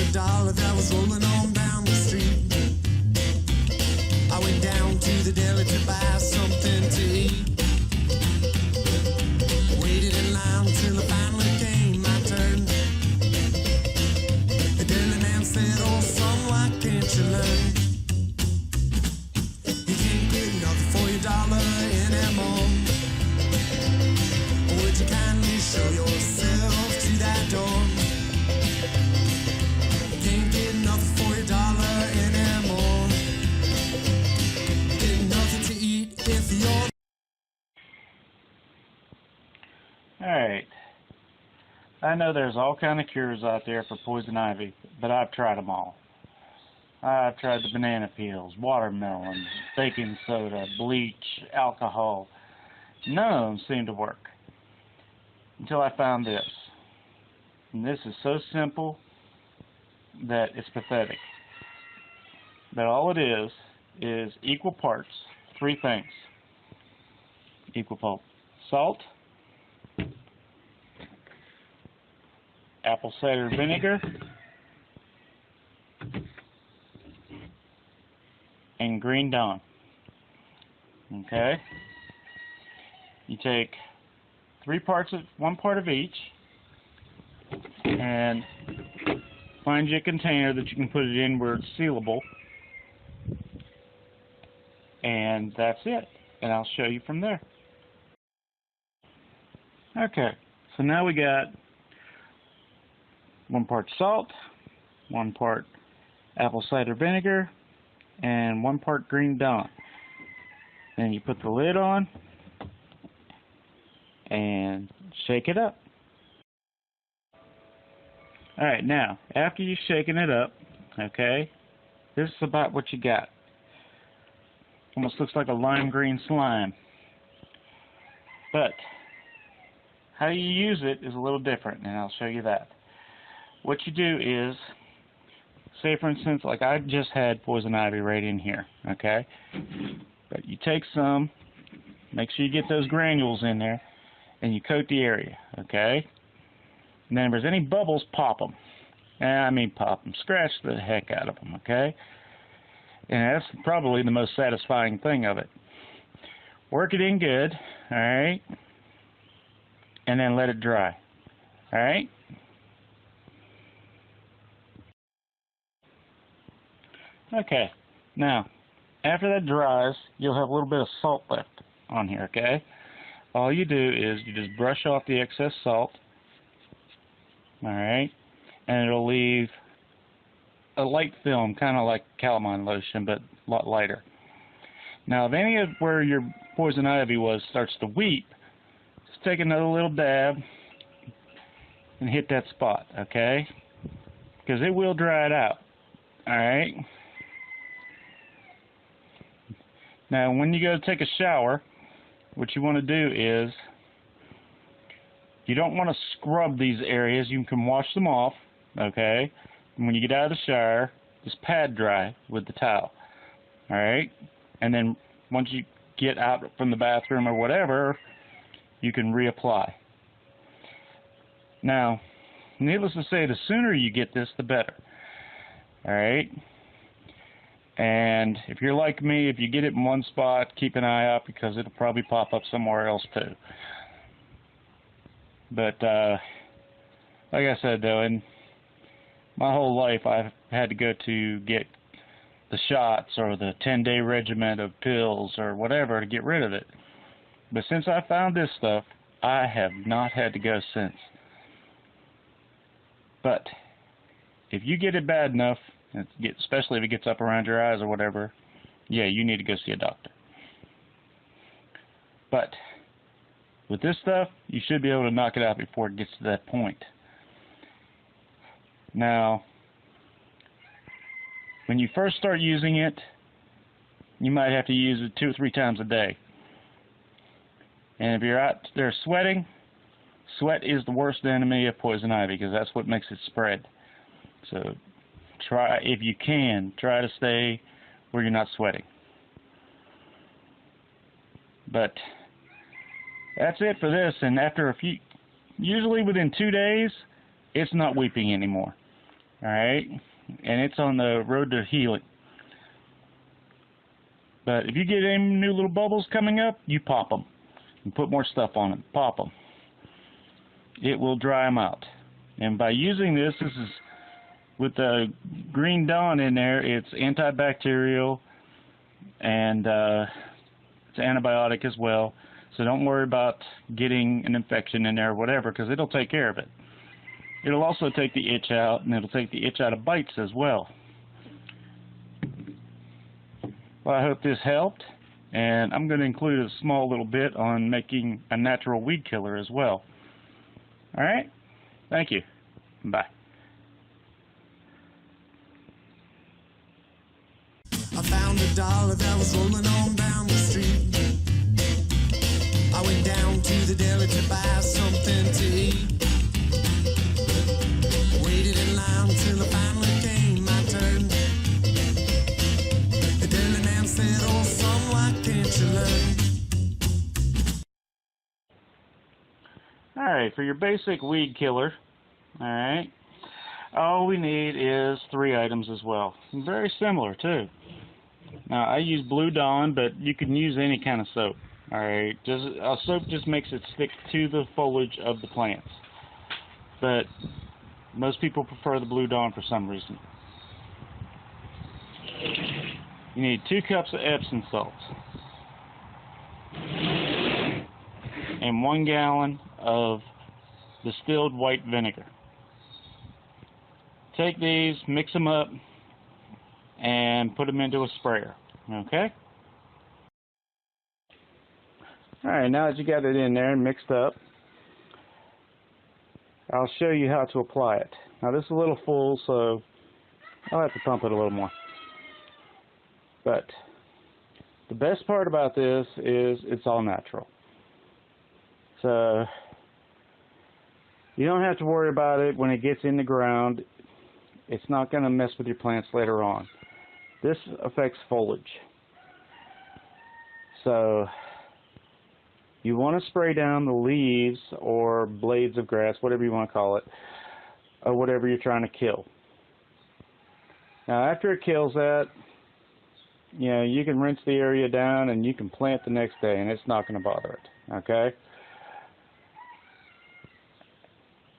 a dollar that was rolling on down the street. I went down to the deli to buy something to eat. Waited in line till it finally came my turn. The deli man said, "Oh son, why can't you learn? You can't get nothing for your dollar anymore. Would you kindly show yourself to that door? You can't get nothing for your dollar anymore. Get nothing to eat if you're..." Alright, I know there's all kind of cures out there for poison ivy, but I've tried them all. I've tried the banana peels, watermelon, baking soda, bleach, alcohol. None of them seem to work. Until I found this. And this is so simple that it's pathetic. But all it is equal parts, three things. Equal parts salt, apple cider vinegar, and green Dawn. Okay? You take one part of each, and find you a container that you can put it in where it's sealable, and that's it. And I'll show you from there. Okay, so now we got 1 part salt, 1 part apple cider vinegar, and 1 part green Dawn. Then you put the lid on and shake it up. Alright, now, after you've shaken it up, okay, this is about what you got. Almost looks like a lime green slime. But how you use it is a little different, and I'll show you that. What you do is, say for instance, like I just had poison ivy right in here, okay? But you take some, make sure you get those granules in there, and you coat the area, okay? And then if there's any bubbles, pop them. I mean pop them, scratch the heck out of them, okay? And that's probably the most satisfying thing of it. Work it in good, alright? And then let it dry, alright? Okay, now, after that dries, you'll have a little bit of salt left on here, okay? All you do is you just brush off the excess salt, alright? And it'll leave a light film, kind of like calamine lotion, but a lot lighter. Now, if any of where your poison ivy was starts to weep, just take another little dab and hit that spot, okay? Because it will dry it out, alright? Now, when you go to take a shower, what you want to do is, you don't want to scrub these areas. You can wash them off, okay? And when you get out of the shower, just pad dry with the towel, alright? And then once you get out from the bathroom or whatever, you can reapply. Now, needless to say, the sooner you get this, the better, alright? And if you're like me, if you get it in one spot, keep an eye out because it'll probably pop up somewhere else too. But like I said though, in my whole life I've had to go to get the shots or the 10-day regimen of pills or whatever to get rid of it. But since I found this stuff, I have not had to go since. But if you get it bad enough, especially if it gets up around your eyes or whatever, yeah, you need to go see a doctor. But with this stuff, you should be able to knock it out before it gets to that point. Now, when you first start using it, you might have to use it 2 or 3 times a day. And if you're out there sweating, sweat is the worst enemy of poison ivy because that's what makes it spread. So try, if you can, try to stay where you're not sweating. But that's it for this, and after a few, usually within 2 days, it's not weeping anymore. Alright? And it's on the road to healing. But if you get any new little bubbles coming up, you pop them. And put more stuff on them. Pop them. It will dry them out. And by using this is with the Green Dawn in there, it's antibacterial and it's antibiotic as well. So don't worry about getting an infection in there or whatever, because it'll take care of it. It'll also take the itch out, and it'll take the itch out of bites as well. Well, I hope this helped, and I'm going to include a small little bit on making a natural weed killer as well. Alright? Thank you. Bye. I found $1 that was rolling on down the street. I went down to the deli to buy something to eat. Waited in line till it finally came my turn. The deli man said, "Oh, son, why can't you learn?" Alright, for your basic weed killer, alright, all we need is 3 items as well. Very similar too. Now I use Blue Dawn, but you can use any kind of soap. Alright, soap just makes it stick to the foliage of the plants. But most people prefer the Blue Dawn for some reason. You need 2 cups of Epsom salts and 1 gallon of distilled white vinegar. Take these, mix them up, and put them into a sprayer. Okay? Alright, now that you got it in there and mixed up, I'll show you how to apply it. Now this is a little full, so I'll have to pump it a little more. But the best part about this is it's all natural. So you don't have to worry about it when it gets in the ground. It's not going to mess with your plants later on. This affects foliage. So you want to spray down the leaves or blades of grass, whatever you want to call it, or whatever you're trying to kill. Now after it kills that, you know, you can rinse the area down and you can plant the next day and it's not going to bother it. Okay?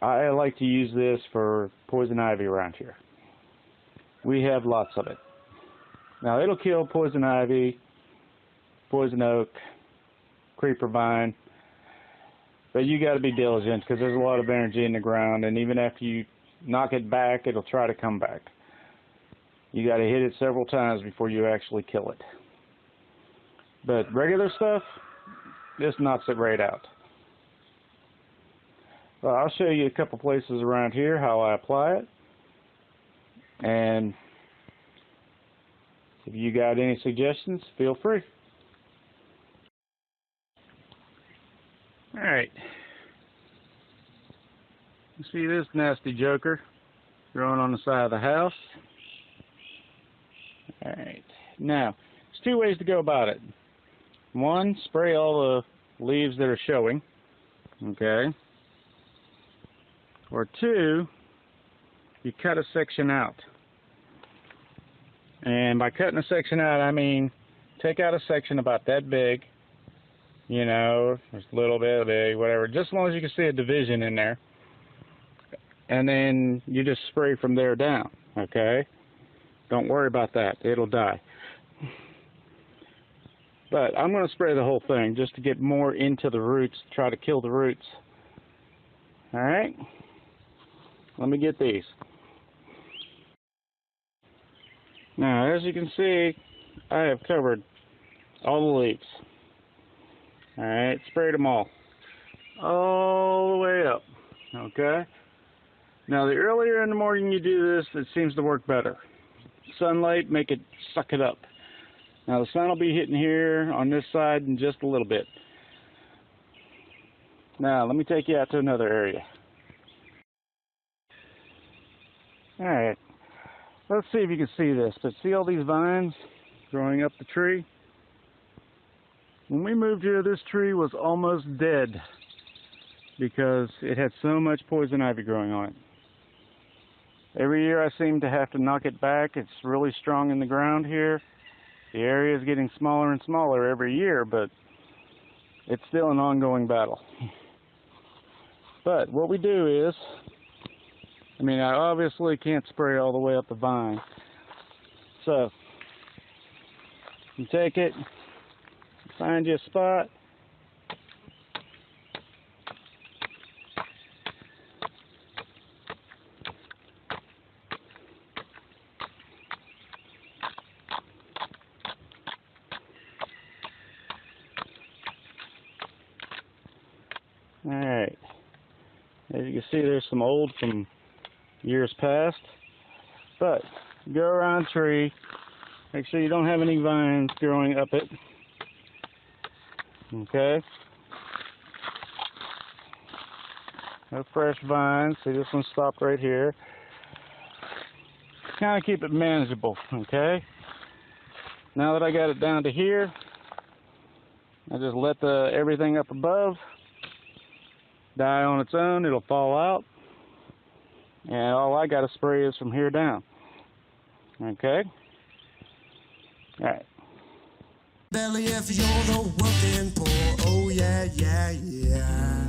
I like to use this for poison ivy around here. We have lots of it. Now it'll kill poison ivy, poison oak, creeper vine, but you got to be diligent because there's a lot of energy in the ground, and even after you knock it back, it'll try to come back. You got to hit it several times before you actually kill it. But regular stuff, this knocks it right out. Well, I'll show you a couple places around here how I apply it, and if you got any suggestions, feel free. Alright, you see this nasty joker growing on the side of the house? Alright, now, there's 2 ways to go about it. 1, spray all the leaves that are showing, okay? Or 2, you cut a section out. And by cutting a section out, I mean take out a section about that big, you know, just a little bit big, whatever, just as long as you can see a division in there. And then you just spray from there down, okay? Don't worry about that, it'll die. But I'm going to spray the whole thing just to get more into the roots, try to kill the roots. Alright? Let me get these. Now, as you can see, I have covered all the leaves. Alright, sprayed them all the way up. Okay? Now, the earlier in the morning you do this, it seems to work better. Sunlight, make it suck it up. Now, the sun will be hitting here on this side in just a little bit. Now, let me take you out to another area. Alright, let's see if you can see this, but see all these vines growing up the tree? When we moved here, this tree was almost dead because it had so much poison ivy growing on it. Every year I seem to have to knock it back. It's really strong in the ground here. The area is getting smaller and smaller every year, but it's still an ongoing battle. But what we do is, I obviously can't spray all the way up the vine. So, you take it, find you a spot, alright, as you can see there's some old from years past, but go around the tree, make sure you don't have any vines growing up it, okay, no fresh vines. See, this one stopped right here. Kind of keep it manageable, okay. Now that I got it down to here, I just let everything up above die on its own. It'll fall out, and all I got to spray is from here down. Okay. All right. Belly if you're the working poor. Oh yeah, yeah, yeah.